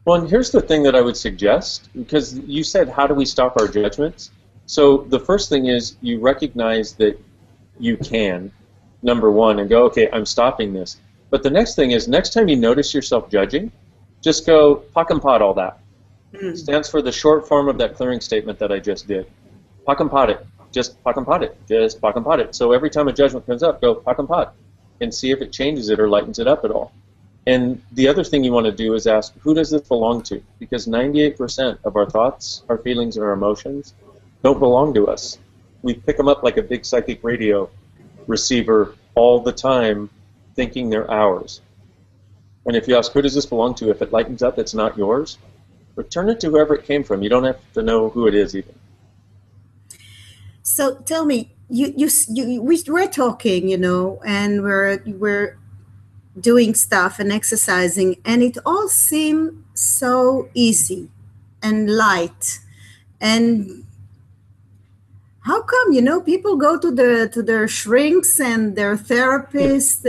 Well, and here's the thing that I would suggest, because you said, how do we stop our judgments? So the first thing is you recognize that you can, number one, and go, okay, I'm stopping this. But the next thing is, next time you notice yourself judging, just go, pak and pot all that. Stands for the short form of that clearing statement that I just did. Pak and pot it. Just pak and pot it. Just pak and pot it. So every time a judgment comes up, go pak and pot and see if it changes it or lightens it up at all. And the other thing you want to do is ask, who does this belong to? Because 98% of our thoughts, our feelings, and our emotions don't belong to us. We pick them up like a big psychic radio receiver all the time, thinking they're ours. And if you ask, who does this belong to? If it lightens up, it's not yours. Return it to whoever it came from. You don't have to know who it is even. So tell me, we're talking, and we're doing stuff and exercising, and it all seemed so easy and light. And how come, people go to their shrinks and their therapists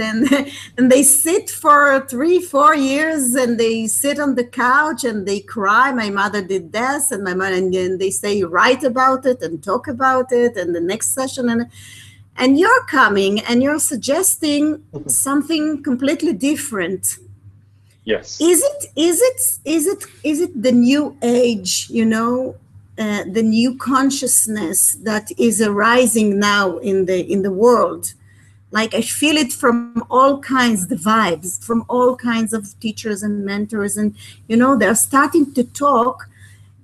and they sit for 3-4 years and they sit on the couch and they cry, my mother did this, and my mother, and then they say, write about it and talk about it, and the next session, and you're coming and you're suggesting something completely different. Yes. Is it the new age, the new consciousness that is arising now in the world? Like, I feel it from all kinds, the vibes from all kinds of teachers and mentors, and they're starting to talk.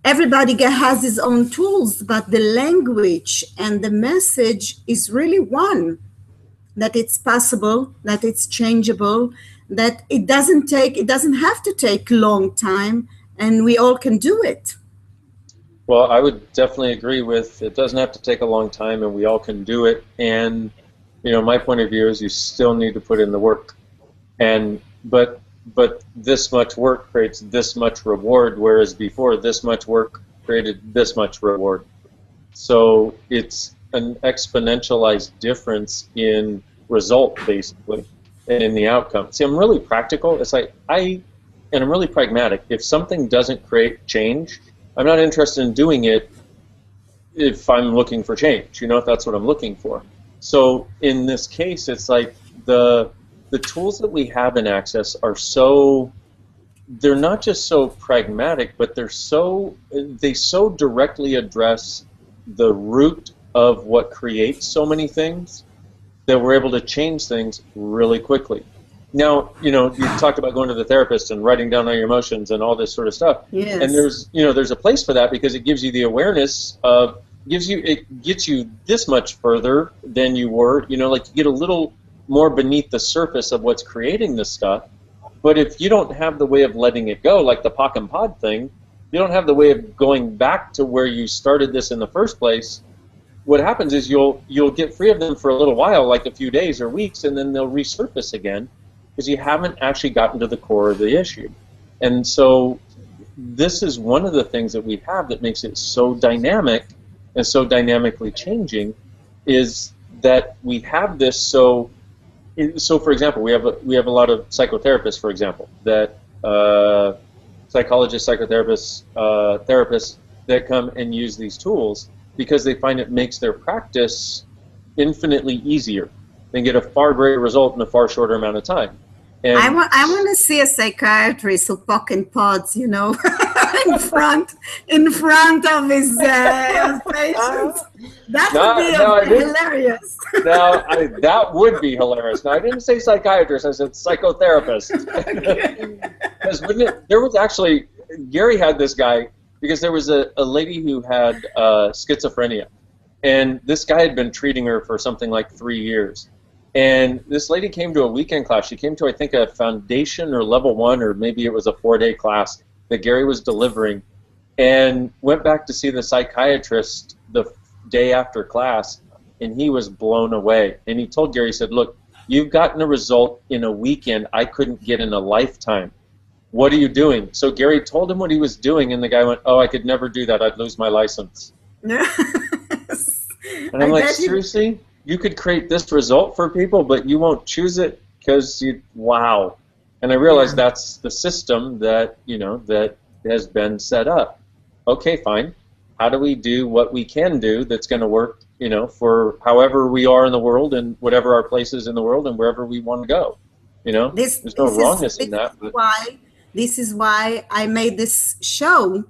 Everybody has his own tools, but the language and the message is really one, that it's possible, that it's changeable, that it doesn't have to take long time, and we all can do it. Well, I would definitely agree with, it doesn't have to take a long time and we all can do it. And, my point of view is you still need to put in the work. But this much work creates this much reward, whereas before this much work created this much reward. So it's an exponentialized difference in result, basically, and in the outcome. See, I'm really practical. It's like I'm really pragmatic. If something doesn't create change, I'm not interested in doing it if I'm looking for change, if that's what I'm looking for. So in this case, it's like the tools that we have in Access are they're not just so pragmatic, but they so directly address the root of what creates so many things that we're able to change things really quickly. Now, you talked about going to the therapist and writing down all your emotions and all this sort of stuff. Yes. And there's a place for that because it gives you the awareness of, it gets you this much further than you were, like you get a little more beneath the surface of what's creating this stuff. But if you don't have the way of letting it go, like the POC and POD thing, you don't have the way of going back to where you started this in the first place. What happens is you'll get free of them for a little while, like a few days or weeks, and then they'll resurface again, because you haven't actually gotten to the core of the issue. And so this is one of the things that we have that makes it so dynamic and so dynamically changing, is that we have this. So for example, we have a lot of psychotherapists, for example, that psychologists, psychotherapists, therapists that come and use these tools because they find it makes their practice infinitely easier. They get a far greater result in a far shorter amount of time. And I want to see a psychiatrist who POC and PODs, in front of his patients. That would be hilarious. That would be hilarious. Now, I didn't say psychiatrist, I said psychotherapist. Because there was actually, Gary had this guy, because there was a lady who had schizophrenia. And this guy had been treating her for something like 3 years. And this lady came to a weekend class. She came to, I think, a foundation or level 1, or maybe it was a 4-day class that Gary was delivering, and went back to see the psychiatrist the day after class, and he was blown away. And he told Gary, he said, look, you've gotten a result in a weekend I couldn't get in a lifetime. what are you doing? So Gary told him what he was doing, and the guy went, oh, I could never do that. I'd lose my license. And I'm like, seriously? You could create this result for people, but you won't choose it because wow. And I realized that's the system that, that has been set up. Okay, fine. How do we do what we can do that's going to work, for however we are in the world and whatever our place is in the world and wherever we want to go? There's no wrongness in that. This is why I made this show,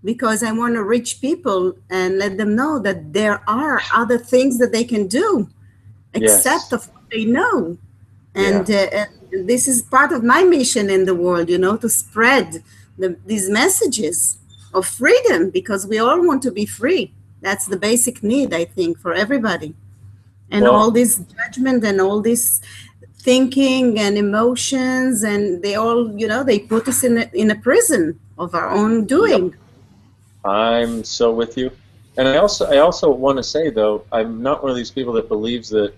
because I want to reach people and let them know that there are other things that they can do, except of what they know. And this is part of my mission in the world, to spread these messages of freedom, because we all want to be free. That's the basic need, I think, for everybody. And all this judgment and all this thinking and emotions, and they all, they put us in a prison of our own doing. Yep. I'm so with you. And I also want to say, though, I'm not one of these people that believes that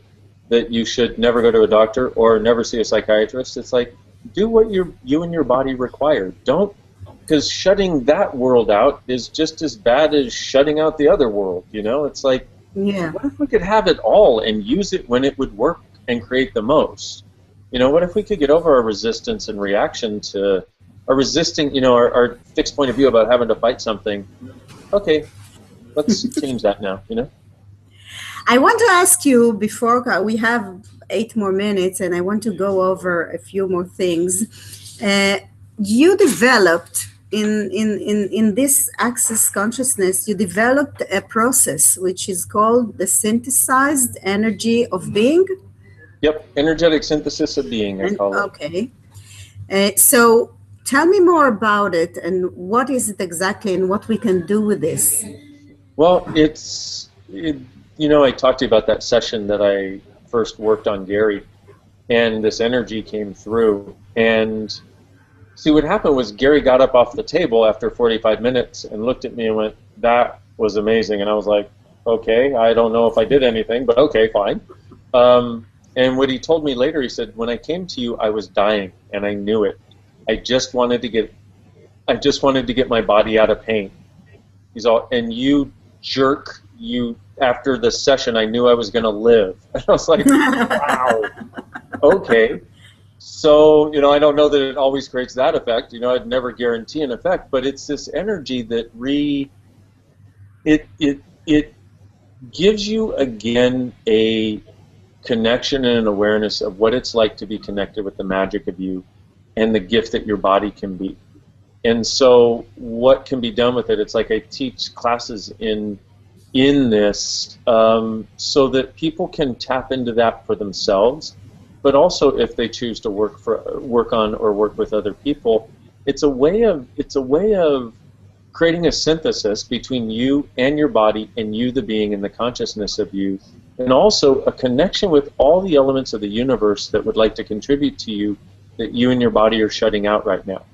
you should never go to a doctor or never see a psychiatrist. It's like, do what you and your body require. Don't, because shutting that world out is just as bad as shutting out the other world, It's like, what if we could have it all and use it when it would work and create the most? What if we could get over our resistance and reaction to our fixed point of view about having to fight something? Okay, let's change that now, I want to ask you, before we have 8 more minutes, and I want to go over a few more things. You developed in this Access consciousness, you developed a process which is called the synthesized energy of being. Yep, energetic synthesis of being, I call it. Okay. So tell me more about it, and what is it exactly, and what we can do with this? Well, I talked to you about that session that I first worked on Gary, and this energy came through. And see, what happened was Gary got up off the table after 45 minutes and looked at me and went, that was amazing. And I was like, okay, I don't know if I did anything, but okay, fine. And what he told me later, he said, when I came to you, I was dying, and I knew it. I just wanted to get my body out of pain. And you jerk, after the session, I knew I was going to live. And I was like, wow, okay. So, I don't know that it always creates that effect. I'd never guarantee an effect, but it's this energy that it gives you, again, a connection and an awareness of what it's like to be connected with the magic of you and the gift that your body can be. And so what can be done with it, it's like I teach classes in this so that people can tap into that for themselves, but also if they choose to work on or work with other people, it's a way of creating a synthesis between you and your body and you, the being, and the consciousness of you, and also a connection with all the elements of the universe that would like to contribute to you that you and your body are shutting out right now.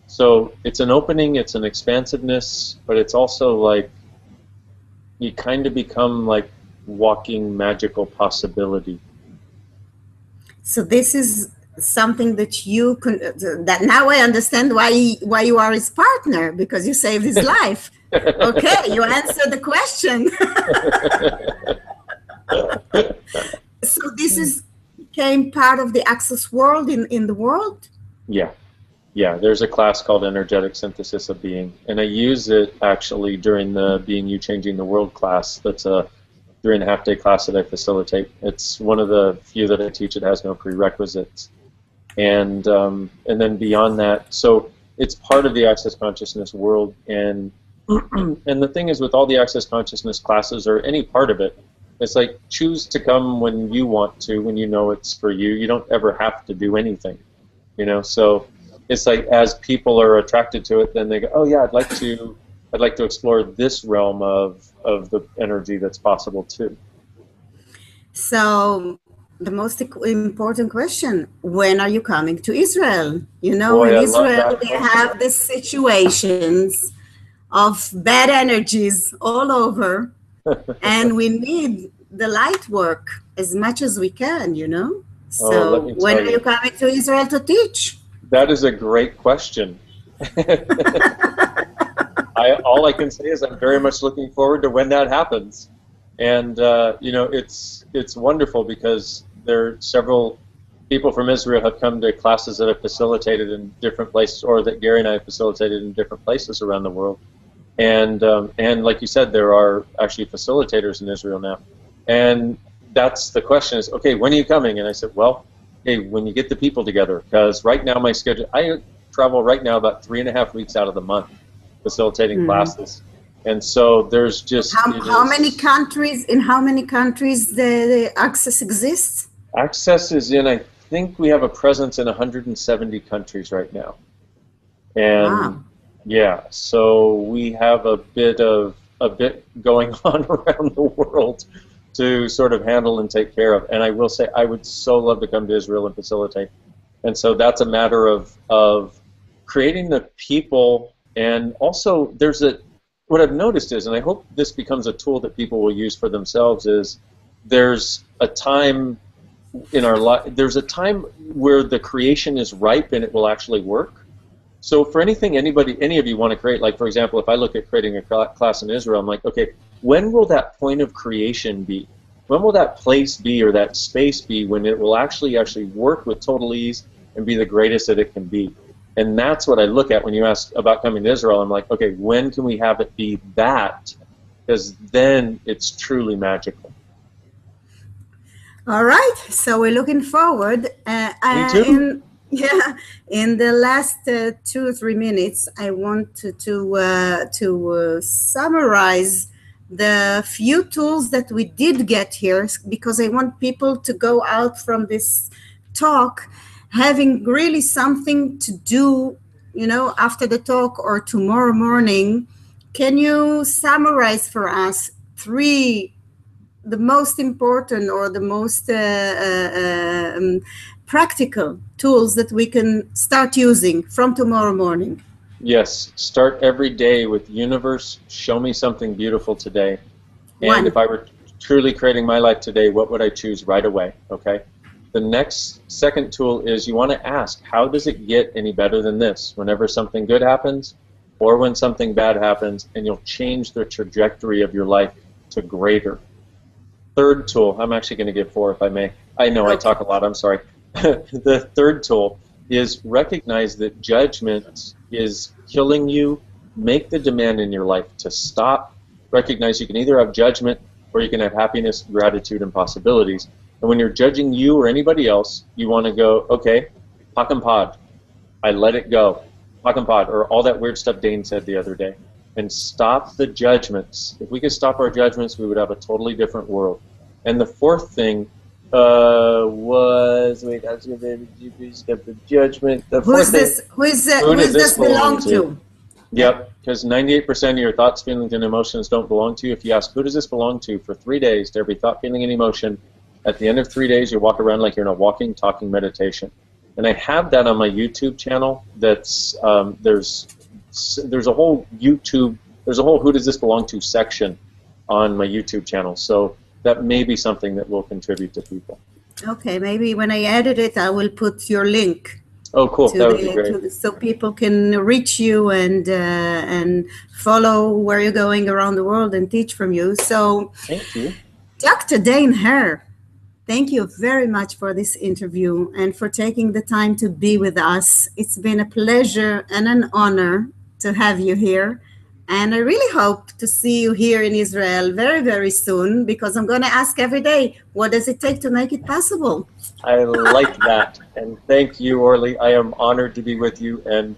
So it's an opening, it's an expansiveness, but it's also like you kind of become like walking magical possibility. So this is something that you can, that now I understand why you are his partner, because you saved his life. Okay, you answered the question. So this became part of the Access world in the world? Yeah, there's a class called Energetic Synthesis of Being, and I use it actually during the Being You Changing the World class. That's a 3.5-day class that I facilitate. It's one of the few that I teach that has no prerequisites. And then beyond that, so it's part of the Access Consciousness world, and the thing is with all the Access Consciousness classes, or any part of it, it's like choose to come when you want to, when you know it's for you. You don't ever have to do anything, so it's like as people are attracted to it, then they go, oh yeah, I'd like to explore this realm of the energy that's possible too. So the most important question, when are you coming to Israel? In Israel we have these situations of bad energies all over, and we need the light work as much as we can, So when are you coming to Israel to teach? That is a great question. All I can say is I'm very much looking forward to when that happens. And, you know, it's wonderful because there are several people from Israel have come to classes that I've facilitated in different places, or that Gary and I have facilitated in different places around the world. And like you said, there are actually facilitators in Israel now. And that's the question is, okay, when are you coming? And I said, well, hey, when you get the people together, because right now my schedule, I travel right now about 3.5 weeks out of the month facilitating classes. And so there's just... How many countries, in how many countries the Access exists? Access is in, I think we have a presence in 170 countries right now. And wow. Yeah, so we have a bit going on around the world to sort of handle and take care of. And I will say, I would so love to come to Israel and facilitate. And so that's a matter of creating the people. And also, what I've noticed is, and I hope this becomes a tool that people will use for themselves, is there's a time in our life, there's a time where the creation is ripe and it will actually work. So for anything any of you want to create, like for example, if I look at creating a class in Israel, I'm like, okay, when will that point of creation be? When will that place be, or that space be, when it will actually work with total ease and be the greatest that it can be? And that's what I look at when you ask about coming to Israel. I'm like, okay, when can we have it be that? Because then it's truly magical. All right, so we're looking forward. Me too. In the last 2 or 3 minutes, I want to summarize the few tools that we did get here, because I want people to go out from this talk having really something to do, you know, after the talk or tomorrow morning. Can you summarize for us 3 the most important or the most practical tools that we can start using from tomorrow morning? Yes, start every day with universe, show me something beautiful today. And if I were truly creating my life today, what would I choose right away? Okay. The second tool is you want to ask, how does it get any better than this? Whenever something good happens or when something bad happens, and you'll change the trajectory of your life to greater. Third tool, I'm actually going to give 4 if I may. I know I talk a lot, I'm sorry. The third tool is recognize that judgment is killing you. Make the demand in your life to stop. Recognize you can either have judgment or you can have happiness, gratitude, and possibilities. And when you're judging you or anybody else, you want to go, okay, pak and pod. I let it go. Pak and pod, or all that weird stuff Dain said the other day. And stop the judgments. If we could stop our judgments, we would have a totally different world. And the fourth thing was, wait, that's the judgment. The who does this belong to? Yep, because 98% of your thoughts, feelings, and emotions don't belong to you. If you ask, who does this belong to, for 3 days, to every thought, feeling, and emotion, at the end of 3 days, you walk around like you're in a walking, talking meditation. And I have that on my YouTube channel. That's there's a whole who does this belong to section on my YouTube channel. So that may be something that will contribute to people. Okay, maybe when I edit it, I will put your link. Oh, cool. That would be great. So people can reach you and follow where you're going around the world and teach from you. So, thank you. Dr. Dain Heer, thank you very much for this interview and for taking the time to be with us. It's been a pleasure and an honor to have you here. And I really hope to see you here in Israel very, very soon, because I'm going to ask every day, what does it take to make it possible? I like that. And thank you, Orly. I am honored to be with you. And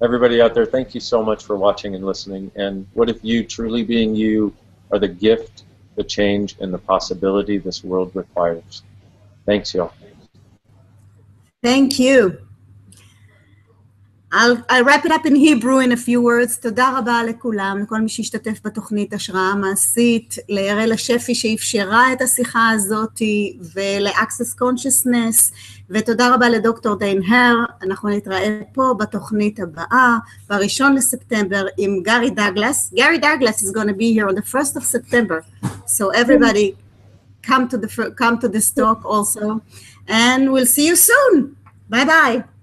everybody out there, thank you so much for watching and listening. And what if you, truly being you, are the gift, the change, and the possibility this world requires? Thanks, y'all. Thank you. I'll wrap it up in Hebrew in a few words. תודה רבה לכולם, לכל מי שהשתתף בתוכנית השראה מעשית, לירל השפי שאפשרה את השיחה הזאת, ולאקסס קונשסנס, ותודה רבה לדוקטור דיין היר. אנחנו נתראה פה בתוכנית הבאה, ב1 לספטמבר, עם גארי דאגלס. Gary Douglas is going to be here on the 1st of September. So everybody come to this talk also. And we'll see you soon. Bye-bye.